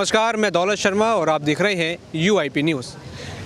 नमस्कार, मैं दौलत शर्मा और आप देख रहे हैं UIP न्यूज़।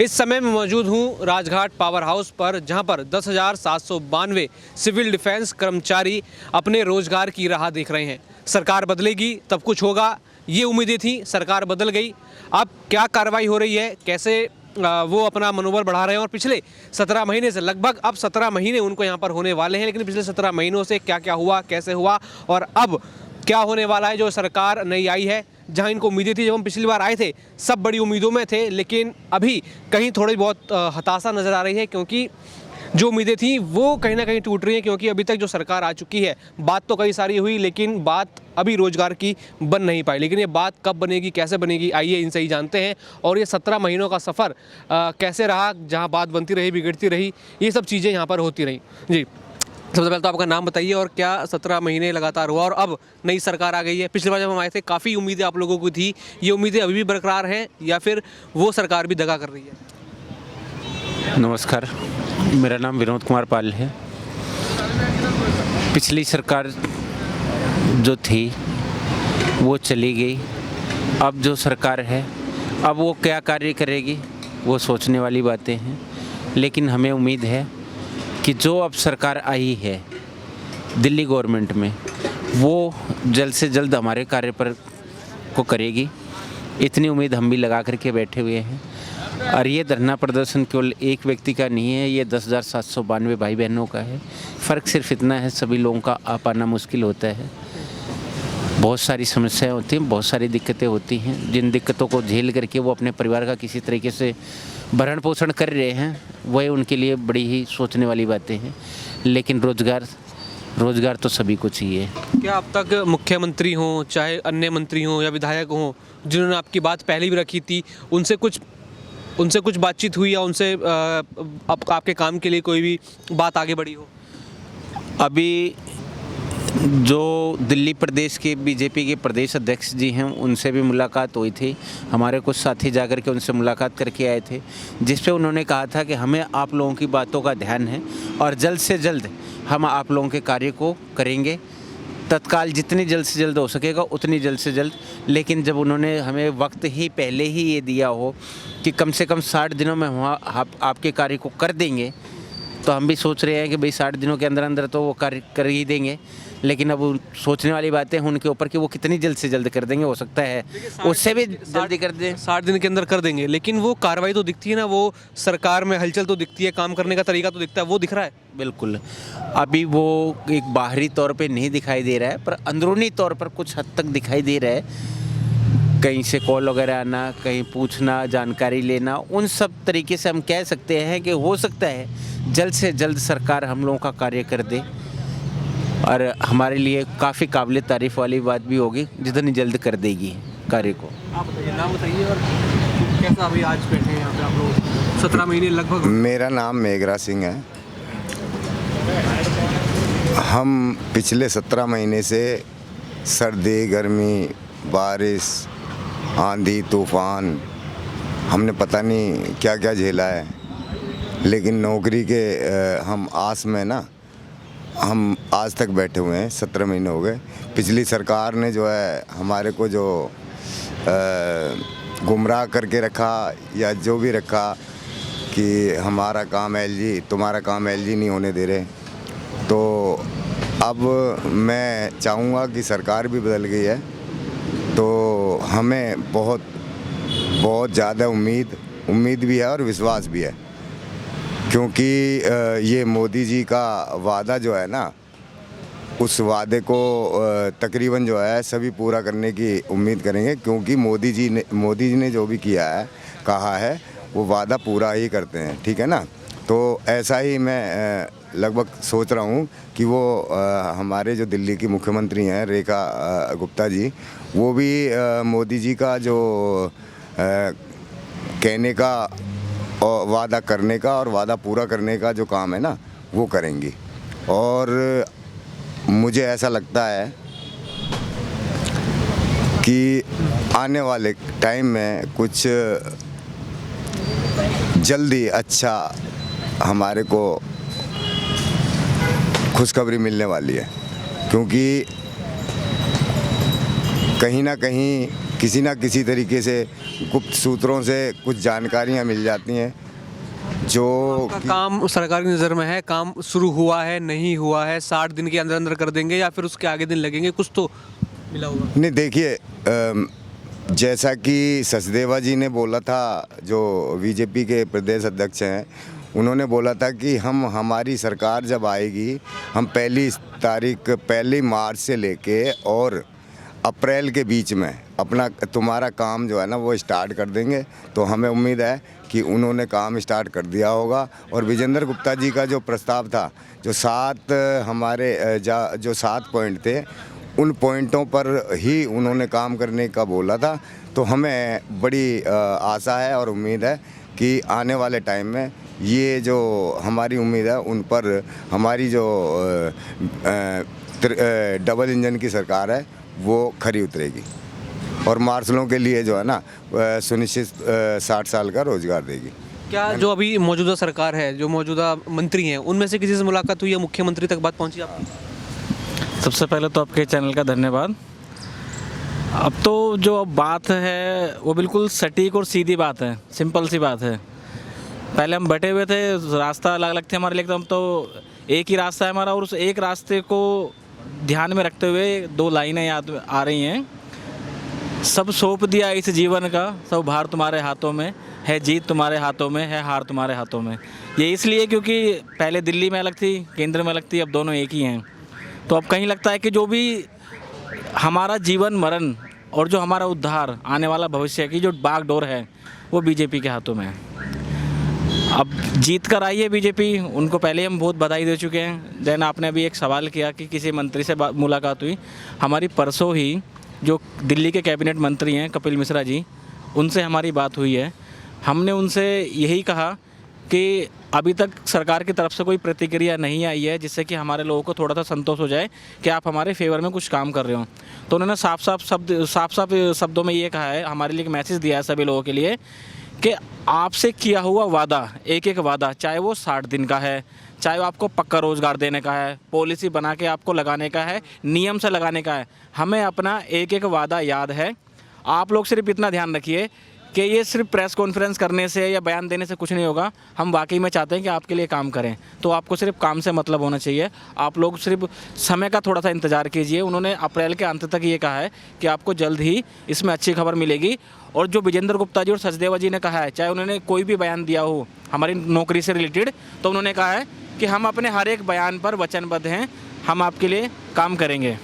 इस समय मैं मौजूद हूं राजघाट पावर हाउस पर, जहां पर 10,792 सिविल डिफेंस कर्मचारी अपने रोजगार की राह देख रहे हैं। सरकार बदलेगी तब कुछ होगा, ये उम्मीदें थी, सरकार बदल गई। अब क्या कार्रवाई हो रही है, कैसे वो अपना मनोबल बढ़ा रहे हैं, और पिछले 17 महीने से लगभग अब 17 महीने उनको यहाँ पर होने वाले हैं, लेकिन पिछले 17 महीनों से क्या क्या हुआ, कैसे हुआ और अब क्या होने वाला है। जो सरकार नई आई है, जहां इनको उम्मीदें थी, जब हम पिछली बार आए थे सब बड़ी उम्मीदों में थे, लेकिन अभी कहीं थोड़ी बहुत हताशा नज़र आ रही है, क्योंकि जो उम्मीदें थी वो कहीं ना कहीं टूट रही हैं। क्योंकि अभी तक जो सरकार आ चुकी है, बात तो कई सारी हुई, लेकिन बात अभी रोजगार की बन नहीं पाई। लेकिन ये बात कब बनेगी, कैसे बनेगी, आइए इनसे ही जानते हैं। और ये 17 महीनों का सफ़र कैसे रहा, जहाँ बात बनती रही, बिगड़ती रही, ये सब चीज़ें यहाँ पर होती रही। जी, सबसे पहले तो आपका नाम बताइए और क्या 17 महीने लगातार हुआ और अब नई सरकार आ गई है। पिछली बार जब हम आए थे काफ़ी उम्मीदें आप लोगों को थी, ये उम्मीदें अभी भी बरकरार हैं या फिर वो सरकार भी दगा कर रही है? नमस्कार, मेरा नाम विनोद कुमार पाल है। पिछली सरकार जो थी वो चली गई। अब जो सरकार है, अब वो क्या कार्य करेगी वो सोचने वाली बातें हैं। लेकिन हमें उम्मीद है कि जो अब सरकार आई है दिल्ली गवर्नमेंट में, वो जल्द से जल्द हमारे कार्य पर को करेगी। इतनी उम्मीद हम भी लगा करके बैठे हुए हैं। और ये धरना प्रदर्शन केवल एक व्यक्ति का नहीं है, ये 10,792 भाई बहनों का है। फ़र्क सिर्फ इतना है, सभी लोगों का आ पाना मुश्किल होता है, बहुत सारी समस्याएं होती हैं, बहुत सारी दिक्कतें होती हैं। जिन दिक्कतों को झेल करके वो अपने परिवार का किसी तरीके से भरण पोषण कर रहे हैं, वह उनके लिए बड़ी ही सोचने वाली बातें हैं। लेकिन रोज़गार तो सभी को चाहिए। क्या अब तक मुख्यमंत्री हों, चाहे अन्य मंत्री हों या विधायक हों, जिन्होंने आपकी बात पहले भी रखी थी, उनसे कुछ बातचीत हुई या उनसे आपके काम के लिए कोई भी बात आगे बढ़ी हो? अभी जो दिल्ली प्रदेश के बीजेपी के प्रदेश अध्यक्ष जी हैं, उनसे भी मुलाकात हुई थी। हमारे कुछ साथी जाकर के उनसे मुलाकात करके आए थे, जिस पे उन्होंने कहा था कि हमें आप लोगों की बातों का ध्यान है और जल्द से जल्द हम आप लोगों के कार्य को करेंगे, तत्काल जितनी जल्द से जल्द हो सकेगा उतनी जल्द से जल्द। लेकिन जब उन्होंने हमें वक्त ही पहले ही ये दिया हो कि कम से कम 60 दिनों में हम आपके कार्य को कर देंगे, तो हम भी सोच रहे हैं कि भाई 60 दिनों के अंदर अंदर तो वो कार्य कर ही देंगे। लेकिन अब सोचने वाली बातें हैं उनके ऊपर कि वो कितनी जल्द से जल्द कर देंगे। हो सकता है उससे भी जल्दी कर दें, 60 दिन के अंदर कर देंगे, लेकिन वो कार्रवाई तो दिखती है ना, वो सरकार में हलचल तो दिखती है, काम करने का तरीका तो दिखता है, वो दिख रहा है। बिल्कुल, अभी वो एक बाहरी तौर पे नहीं दिखाई दे रहा है, पर अंदरूनी तौर पर कुछ हद तक दिखाई दे रहा है। कहीं से कॉल वगैरह आना, कहीं पूछना, जानकारी लेना, उन सब तरीके से हम कह सकते हैं कि हो सकता है जल्द से जल्द सरकार हम लोगों का कार्य कर दे। और हमारे लिए काफ़ी काबिल तारीफ़ वाली बात भी होगी जितनी जल्द कर देगी कार्य को। आप बताइए, नाम बताइए और कैसा अभी आज बैठे हैं यहाँ पे आप लोग 17 महीने लगभग? मेरा नाम मेघरा सिंह है। हम पिछले 17 महीने से सर्दी, गर्मी, बारिश, आंधी, तूफान, हमने पता नहीं क्या क्या झेला है। लेकिन नौकरी के हम आस में ना, हम आज तक बैठे हुए हैं। 17 महीने हो गए। पिछली सरकार ने जो है हमारे को जो गुमराह करके रखा या जो भी रखा कि हमारा काम LG, तुम्हारा काम LG नहीं होने दे रहे। तो अब मैं चाहूँगा कि सरकार भी बदल गई है, तो हमें बहुत ज़्यादा उम्मीद भी है और विश्वास भी है। क्योंकि ये मोदी जी का वादा जो है ना, उस वादे को तकरीबन जो है सभी पूरा करने की उम्मीद करेंगे। क्योंकि मोदी जी ने जो भी किया है, कहा है, वो वादा पूरा ही करते हैं, ठीक है ना। तो ऐसा ही मैं लगभग सोच रहा हूँ कि वो हमारे जो दिल्ली की मुख्यमंत्री हैं रेखा गुप्ता जी, वो भी मोदी जी का जो कहने का और वादा करने का और वादा पूरा करने का जो काम है ना, वो करेंगी। और मुझे ऐसा लगता है कि आने वाले टाइम में कुछ जल्दी अच्छा हमारे को खुशखबरी मिलने वाली है। क्योंकि कहीं ना कहीं किसी ना किसी तरीके से गुप्त सूत्रों से कुछ जानकारियाँ मिल जाती हैं जो आपका काम सरकार की नज़र में है, काम शुरू हुआ है नहीं हुआ है, 60 दिन के अंदर अंदर कर देंगे या फिर उसके आगे दिन लगेंगे, कुछ तो मिला होगा। नहीं देखिए, जैसा कि सचदेवा जी ने बोला था, जो बीजेपी के प्रदेश अध्यक्ष हैं, उन्होंने बोला था कि हमारी सरकार जब आएगी हम पहली मार्च से लेके और अप्रैल के बीच में अपना तुम्हारा काम जो है ना वो स्टार्ट कर देंगे। तो हमें उम्मीद है कि उन्होंने काम स्टार्ट कर दिया होगा। और विजेंद्र गुप्ता जी का जो प्रस्ताव था, जो 7 पॉइंट थे, उन पॉइंटों पर ही उन्होंने काम करने का बोला था। तो हमें बड़ी आशा है और उम्मीद है कि आने वाले टाइम में ये जो हमारी उम्मीद है उन पर हमारी जो डबल इंजन की सरकार है वो खरी उतरेगी और मार्शलों के लिए जो है ना सुनिश्चित 60 साल का रोजगार देगी। क्या जो अभी मौजूदा सरकार है, जो मौजूदा मंत्री हैं, उनमें से किसी से मुलाकात हुई है, मुख्यमंत्री तक बात पहुंची आपकी? सबसे पहले तो आपके चैनल का धन्यवाद। अब तो जो बात है वो बिल्कुल सटीक और सीधी बात है, सिंपल सी बात है। पहले हम बैठे हुए थे, रास्ता अलग अलग थे हमारे लिए, एकदम तो एक ही रास्ता है हमारा, और उस एक रास्ते को ध्यान में रखते हुए 2 लाइनें याद आ रही हैं। सब सौंप दिया इस जीवन का, सब भार तुम्हारे हाथों में है, जीत तुम्हारे हाथों में है, हार तुम्हारे हाथों में। ये इसलिए क्योंकि पहले दिल्ली में अलग थी, केंद्र में अलग थी, अब दोनों एक ही हैं। तो अब कहीं लगता है कि जो भी हमारा जीवन मरण और जो हमारा उद्धार, आने वाला भविष्य की जो बागडोर है, वो बीजेपी के हाथों में है। अब जीत कर आई है बीजेपी, उनको पहले हम बहुत बधाई दे चुके हैं। देन आपने अभी एक सवाल किया कि किसी मंत्री से मुलाकात हुई। हमारी परसों ही जो दिल्ली के कैबिनेट मंत्री हैं कपिल मिश्रा जी, उनसे हमारी बात हुई है। हमने उनसे यही कहा कि अभी तक सरकार की तरफ से कोई प्रतिक्रिया नहीं आई है जिससे कि हमारे लोगों को थोड़ा सा संतोष हो जाए कि आप हमारे फेवर में कुछ काम कर रहे हो। तो उन्होंने साफ साफ शब्दों में ये कहा है, हमारे लिए एक मैसेज दिया है सभी लोगों के लिए, कि आपसे किया हुआ वादा, एक एक वादा, चाहे वो 60 दिन का है, चाहे वो आपको पक्का रोज़गार देने का है, पॉलिसी बना के आपको लगाने का है, नियम से लगाने का है, हमें अपना एक एक वादा याद है। आप लोग सिर्फ इतना ध्यान रखिए कि ये सिर्फ प्रेस कॉन्फ्रेंस करने से या बयान देने से कुछ नहीं होगा। हम वाकई में चाहते हैं कि आपके लिए काम करें, तो आपको सिर्फ काम से मतलब होना चाहिए। आप लोग सिर्फ समय का थोड़ा सा इंतज़ार कीजिए। उन्होंने अप्रैल के अंत तक ये कहा है कि आपको जल्द ही इसमें अच्छी खबर मिलेगी। और जो विजेंद्र गुप्ता जी और सचदेवा जी ने कहा है, चाहे उन्होंने कोई भी बयान दिया हो हमारी नौकरी से रिलेटेड, तो उन्होंने कहा है कि हम अपने हर एक बयान पर वचनबद्ध हैं, हम आपके लिए काम करेंगे।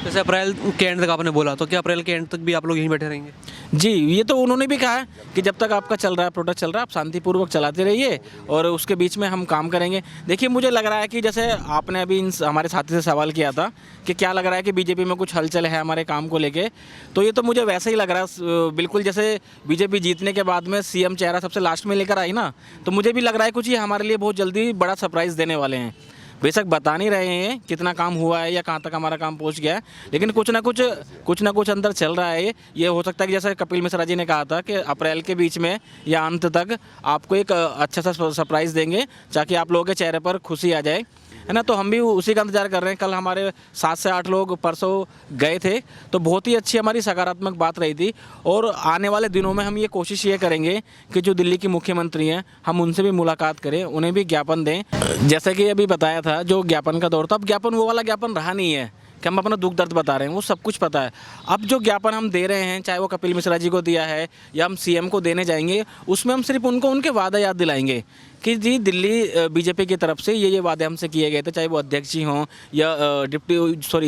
जैसे अप्रैल के एंड तक आपने बोला, तो क्या अप्रैल के एंड तक भी आप लोग यहीं बैठे रहेंगे? जी, ये तो उन्होंने भी कहा है कि जब तक आपका चल रहा है, प्रोडक्ट चल रहा है, आप शांतिपूर्वक चलाते रहिए और उसके बीच में हम काम करेंगे। देखिए, मुझे लग रहा है कि जैसे आपने अभी हमारे साथी से सवाल किया था कि क्या लग रहा है कि बीजेपी में कुछ हलचल है हमारे काम को लेके, तो ये तो मुझे वैसे ही लग रहा है, बिल्कुल जैसे बीजेपी जीतने के बाद में सीएम चेहरा सबसे लास्ट में लेकर आई ना, तो मुझे भी लग रहा है कुछ ये हमारे लिए बहुत जल्दी बड़ा सरप्राइज़ देने वाले हैं। बेशक बता नहीं रहे हैं कितना काम हुआ है या कहाँ तक हमारा काम पहुँच गया है, लेकिन कुछ ना कुछ अंदर चल रहा है। ये हो सकता है कि जैसे कपिल मिश्रा जी ने कहा था कि अप्रैल के बीच में या अंत तक आपको एक अच्छा सा सरप्राइज़ देंगे ताकि आप लोगों के चेहरे पर खुशी आ जाए, है ना। तो हम भी उसी का इंतजार कर रहे हैं। कल हमारे 7 से 8 लोग परसों गए थे, तो बहुत ही अच्छी हमारी सकारात्मक बात रही थी। और आने वाले दिनों में हम ये कोशिश ये करेंगे कि जो दिल्ली की मुख्यमंत्री हैं, हम उनसे भी मुलाकात करें, उन्हें भी ज्ञापन दें। जैसे कि अभी बताया था, जो ज्ञापन का दौर था, अब ज्ञापन वो वाला ज्ञापन रहा नहीं है कि हम अपना दुख दर्द बता रहे हैं, वो सब कुछ पता है। अब जो ज्ञापन हम दे रहे हैं, चाहे वो कपिल मिश्रा जी को दिया है या हम सीएम को देने जाएंगे, उसमें हम सिर्फ उनको उनके वादा याद दिलाएंगे कि जी दिल्ली बीजेपी की तरफ से ये वादे हमसे किए गए थे, चाहे वो अध्यक्ष जी हों या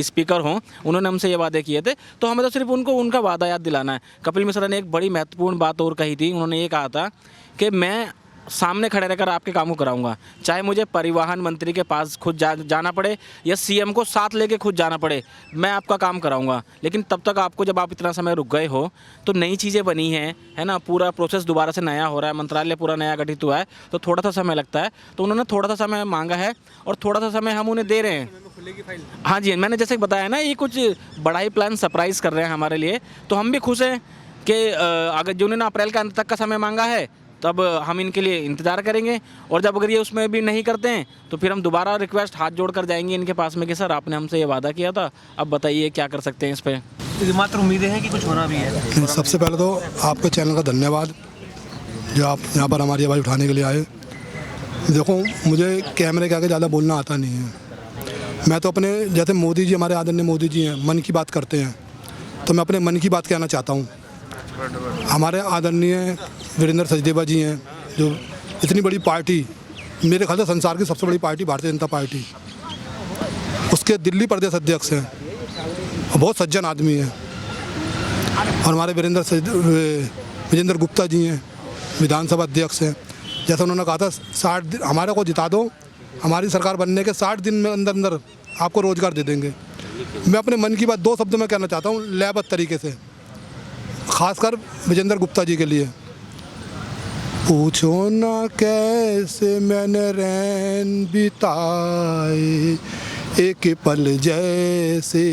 स्पीकर हों, उन्होंने हमसे ये वादे किए थे, तो हमें तो सिर्फ उनको उनका वादा याद दिलाना है। कपिल मिश्रा ने एक बड़ी महत्वपूर्ण बात और कही थी, उन्होंने ये कहा था कि मैं सामने खड़े रहकर आपके काम को कराऊंगा, चाहे मुझे परिवहन मंत्री के पास खुद जाना पड़े या सीएम को साथ लेके खुद जाना पड़े, मैं आपका काम कराऊंगा। लेकिन तब तक आपको, जब आप इतना समय रुक गए हो, तो नई चीज़ें बनी हैं, है ना, पूरा प्रोसेस दोबारा से नया हो रहा है, मंत्रालय पूरा नया गठित हुआ है, तो थोड़ा सा समय लगता है। तो उन्होंने थोड़ा सा समय मांगा है और थोड़ा सा समय हम उन्हें दे रहे हैं। हाँ जी, मैंने जैसे बताया ना, ये कुछ बड़ा ही प्लान सरप्राइज़ कर रहे हैं हमारे लिए, तो हम भी खुश हैं कि अगर जो उन्होंने अप्रैल के अंत तक का समय मांगा है, तब हम इनके लिए इंतज़ार करेंगे। और जब अगर ये उसमें भी नहीं करते हैं तो फिर हम दोबारा रिक्वेस्ट हाथ जोड़ कर जाएंगे इनके पास में कि सर आपने हमसे ये वादा किया था, अब बताइए क्या कर सकते हैं इस पर। मात्र उम्मीदें हैं कि कुछ होना भी है। सबसे पहले तो आपके चैनल का धन्यवाद जो आप यहाँ पर हमारी आवाज़ उठाने के लिए आए। देखो, मुझे कैमरे के आगे ज़्यादा बोलना आता नहीं है। मैं तो अपने, जैसे मोदी जी, हमारे आदरणीय मोदी जी हैं, मन की बात करते हैं, तो मैं अपने मन की बात कहना चाहता हूँ। हमारे आदरणीय वीरेंद्र सचदेवा जी हैं, जो इतनी बड़ी पार्टी, मेरे ख्याल से संसार की सबसे बड़ी पार्टी भारतीय जनता पार्टी, उसके दिल्ली प्रदेश अध्यक्ष हैं, बहुत सज्जन आदमी हैं। और हमारे विजेंद्र गुप्ता जी हैं, विधानसभा अध्यक्ष हैं। जैसा उन्होंने कहा था 60 दिन हमारे को जिता दो, हमारी सरकार बनने के 60 दिन में अंदर अंदर आपको रोज़गार दे देंगे। मैं अपने मन की बात 2 शब्द में कहना चाहता हूँ, लयबद्ध तरीके से, खासकर विजेंद्र गुप्ता जी के लिए। पूछो ना कैसे मैंने रैन बिताए, एक पल जैसे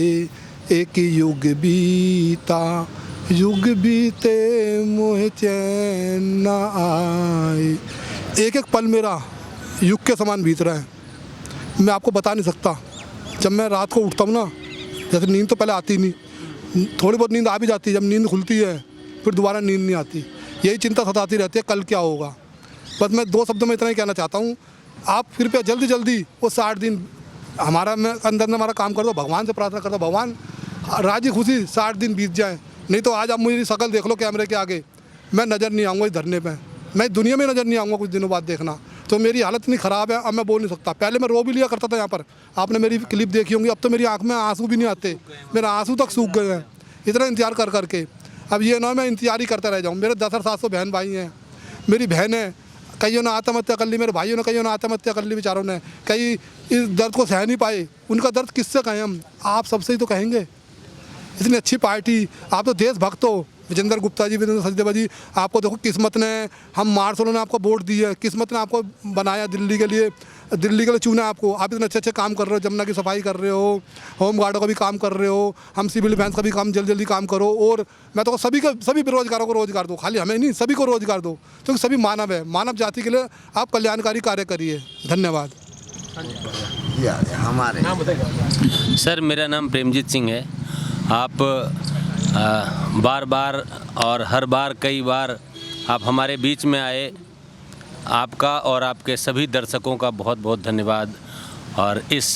एक युग बीता, युग बीते मोह चैन न आए। एक एक पल मेरा युग के समान बीत रहा है, मैं आपको बता नहीं सकता। जब मैं रात को उठता हूँ ना, जैसे नींद तो पहले आती नहीं, थोड़ी बहुत नींद आ भी जाती है, जब नींद खुलती है फिर दोबारा नींद नहीं आती, यही चिंता सताती रहती है कल क्या होगा। बस मैं 2 शब्दों में इतना ही कहना चाहता हूँ, आप फिर पे जल्दी जल्दी वो 60 दिन हमारा मैं अंदर हमारा काम कर दो, भगवान से प्रार्थना कर दो, भगवान राजी खुशी 60 दिन बीत जाए। नहीं तो आज आप मुझे शक्ल देख लो कैमरे के आगे, मैं नज़र नहीं आऊँगा इस धरने पे, मैं दुनिया में नज़र नहीं आऊँगा कुछ दिनों बाद देखना। तो मेरी हालत इतनी ख़राब है, अब मैं बोल नहीं सकता। पहले मैं रो भी लिया करता था यहाँ पर, आपने मेरी क्लिप देखी होंगी, अब तो मेरी आँख में आंसू भी नहीं आते, मेरे आंसू तक सूख गए हैं इतना इंतजार कर करके। अब ये ना मैं इंतजार ही करता रह जाऊँ। मेरे 10,700 बहन भाई हैं, मेरी बहन है, कईयों ने आत्महत्या कर ली, मेरे भाइयों ने कईयों ने आत्महत्या कर ली, बेचारों ने, कई इस दर्द को सह नहीं पाए। उनका दर्द किससे कहें हम, आप सबसे ही तो कहेंगे। इतनी अच्छी पार्टी, आप तो देशभक्त हो, विजेंद्र गुप्ता जी, विजेंद्र सचदेवा जी, आपको देखो किस्मत ने, हम मार्शलों ने आपको वोट दी है, किस्मत ने आपको बनाया दिल्ली के लिए चुना आपको। आप इतने अच्छे काम कर रहे हो, जमुना की सफाई कर रहे हो, होम गार्डों का भी काम कर रहे हो, हम सिविल डिफेंस का भी काम जल्दी काम करो। और मैं तो सभी बेरोजगारों को रोजगार दो, खाली हमें नहीं, सभी को रोजगार दो, क्योंकि सभी मानव है, मानव जाति के लिए आप कल्याणकारी कार्य करिए। धन्यवाद। हमारे सर, मेरा नाम प्रेमजीत सिंह है। आप बार बार और हर बार कई बार आप हमारे बीच में आए, आपका और आपके सभी दर्शकों का बहुत बहुत धन्यवाद। और इस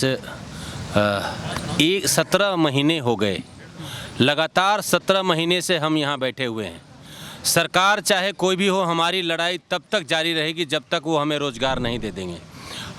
17 महीने हो गए, लगातार 17 महीने से हम यहाँ बैठे हुए हैं। सरकार चाहे कोई भी हो, हमारी लड़ाई तब तक जारी रहेगी जब तक वो हमें रोज़गार नहीं दे देंगे।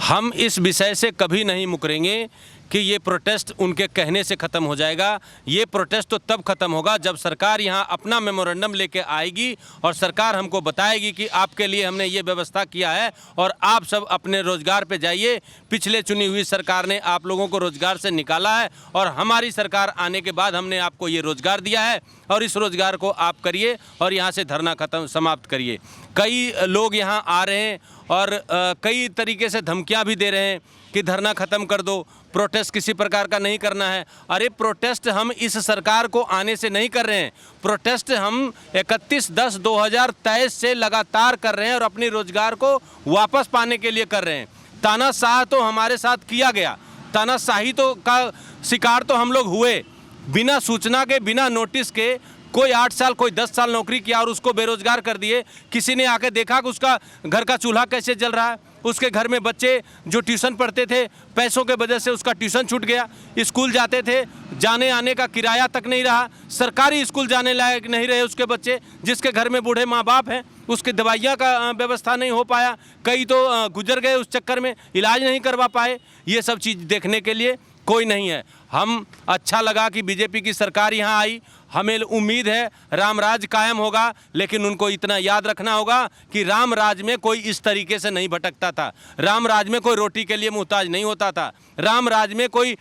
हम इस विषय से कभी नहीं मुकरेंगे कि ये प्रोटेस्ट उनके कहने से ख़त्म हो जाएगा। ये प्रोटेस्ट तो तब ख़त्म होगा जब सरकार यहाँ अपना मेमोरेंडम लेके आएगी और सरकार हमको बताएगी कि आपके लिए हमने ये व्यवस्था किया है और आप सब अपने रोज़गार पे जाइए। पिछले चुनी हुई सरकार ने आप लोगों को रोज़गार से निकाला है और हमारी सरकार आने के बाद हमने आपको ये रोज़गार दिया है और इस रोज़गार को आप करिए और यहाँ से धरना समाप्त करिए। कई लोग यहाँ आ रहे हैं और कई तरीके से धमकियाँ भी दे रहे हैं कि धरना ख़त्म कर दो, प्रोटेस्ट किसी प्रकार का नहीं करना है। अरे प्रोटेस्ट हम इस सरकार को आने से नहीं कर रहे हैं, प्रोटेस्ट हम 31/10/2023 से लगातार कर रहे हैं और अपनी रोज़गार को वापस पाने के लिए कर रहे हैं। तानाशाह तो हमारे साथ किया गया, तानाशाही तो का शिकार तो हम लोग हुए, बिना सूचना के, बिना नोटिस के। कोई 8 साल, कोई 10 साल नौकरी किया और उसको बेरोजगार कर दिए। किसी ने आके देखा कि उसका घर का चूल्हा कैसे जल रहा है, उसके घर में बच्चे जो ट्यूशन पढ़ते थे, पैसों के वजह से उसका ट्यूशन छूट गया, स्कूल जाते थे, जाने आने का किराया तक नहीं रहा, सरकारी स्कूल जाने लायक नहीं रहे उसके बच्चे, जिसके घर में बूढ़े माँ बाप हैं उसके दवाइयाँ का व्यवस्था नहीं हो पाया, कई तो गुजर गए उस चक्कर में, इलाज नहीं करवा पाए। ये सब चीज़ देखने के लिए कोई नहीं है। हम अच्छा लगा कि बीजेपी की सरकार यहाँ आई, हमें उम्मीद है राम राज कायम होगा, लेकिन उनको इतना याद रखना होगा कि राम राज में कोई इस तरीके से नहीं भटकता था, राम राज में कोई रोटी के लिए मुहताज नहीं होता था, राम राज में कोई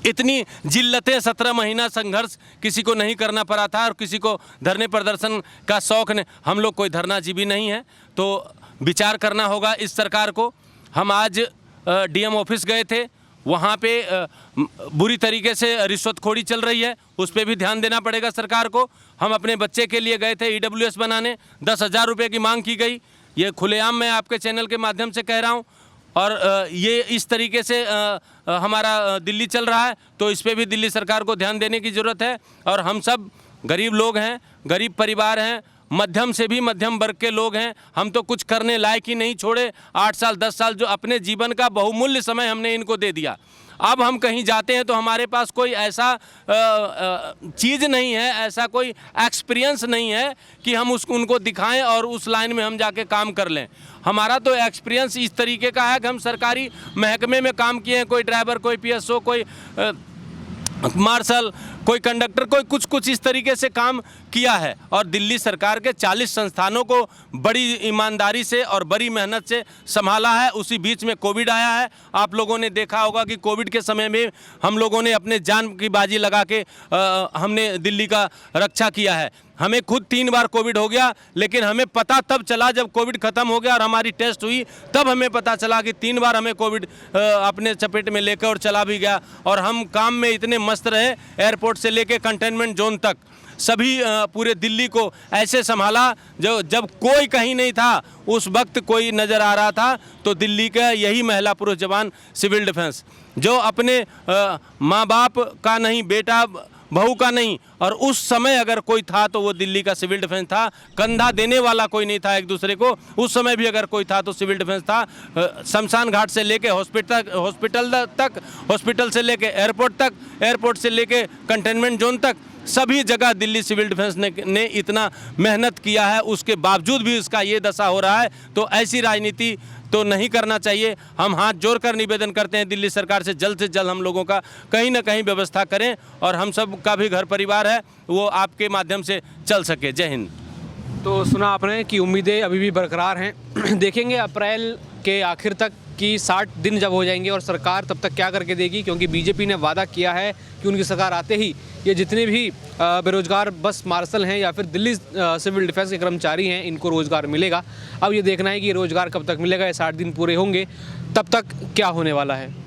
इतनी जिल्लतें 17 महीना संघर्ष किसी को नहीं करना पड़ा था और किसी को धरने प्रदर्शन का शौक़ ने, हम लोग कोई धरनाजीवी नहीं है, तो विचार करना होगा इस सरकार को। हम आज डीएम ऑफिस गए थे, वहाँ पे बुरी तरीके से रिश्वतखोरी चल रही है, उस पर भी ध्यान देना पड़ेगा सरकार को। हम अपने बच्चे के लिए गए थे EWS बनाने, 10,000 रुपये की मांग की गई। ये खुलेआम मैं आपके चैनल के माध्यम से कह रहा हूँ। और ये इस तरीके से हमारा दिल्ली चल रहा है, तो इस पे भी दिल्ली सरकार को ध्यान देने की ज़रूरत है। और हम सब गरीब लोग हैं, गरीब परिवार हैं, मध्यम से भी मध्यम वर्ग के लोग हैं। हम तो कुछ करने लायक ही नहीं छोड़े। 8 साल 10 साल जो अपने जीवन का बहुमूल्य समय हमने इनको दे दिया। अब हम कहीं जाते हैं तो हमारे पास कोई ऐसा चीज़ नहीं है, ऐसा कोई एक्सपीरियंस नहीं है कि हम उनको दिखाएं और उस लाइन में हम जाके काम कर लें। हमारा तो एक्सपीरियंस इस तरीके का है कि हम सरकारी महकमे में काम किए हैं, कोई ड्राइवर, कोई PSO, कोई मार्शल, कोई कंडक्टर, कोई कुछ इस तरीके से काम किया है। और दिल्ली सरकार के 40 संस्थानों को बड़ी ईमानदारी से और बड़ी मेहनत से संभाला है। उसी बीच में कोविड आया है। आप लोगों ने देखा होगा कि कोविड के समय में हम लोगों ने अपने जान की बाजी लगा के हमने दिल्ली का रक्षा किया है। हमें खुद 3 बार कोविड हो गया, लेकिन हमें पता तब चला जब कोविड ख़त्म हो गया और हमारी टेस्ट हुई, तब हमें पता चला कि 3 बार हमें कोविड अपने चपेट में लेकर और चला भी गया। और हम काम में इतने मस्त रहे, एयरपोर्ट से लेकर कंटेनमेंट जोन तक सभी पूरे दिल्ली को ऐसे संभाला जब कोई कहीं नहीं था, उस वक्त कोई नज़र आ रहा था तो दिल्ली का यही महिला पुरुष जवान सिविल डिफेंस, जो अपने माँ बाप का नहीं, बेटा बहू का नहीं, और उस समय अगर कोई था तो वो दिल्ली का सिविल डिफेंस था। कंधा देने वाला कोई नहीं था एक दूसरे को। उस समय भी अगर कोई था तो सिविल डिफेंस था। शमशान घाट से लेके हॉस्पिटल तक, हॉस्पिटल से लेके एयरपोर्ट तक, एयरपोर्ट से लेके कंटेनमेंट जोन तक, सभी जगह दिल्ली सिविल डिफेंस ने इतना मेहनत किया है। उसके बावजूद भी इसका ये दशा हो रहा है, तो ऐसी राजनीति तो नहीं करना चाहिए। हम हाथ जोड़कर निवेदन करते हैं दिल्ली सरकार से जल्द हम लोगों का कहीं ना कहीं व्यवस्था करें और हम सब का भी घर परिवार है वो आपके माध्यम से चल सके। जय हिंद। तो सुना आपने कि उम्मीदें अभी भी बरकरार हैं। देखेंगे अप्रैल के आखिर तक कि 60 दिन जब हो जाएंगे और सरकार तब तक क्या करके देगी, क्योंकि बीजेपी ने वादा किया है कि उनकी सरकार आते ही ये जितने भी बेरोजगार बस मार्शल हैं या फिर दिल्ली सिविल डिफेंस के कर्मचारी हैं, इनको रोज़गार मिलेगा। अब ये देखना है कि रोज़गार कब तक मिलेगा, ये 60 दिन पूरे होंगे तब तक क्या होने वाला है।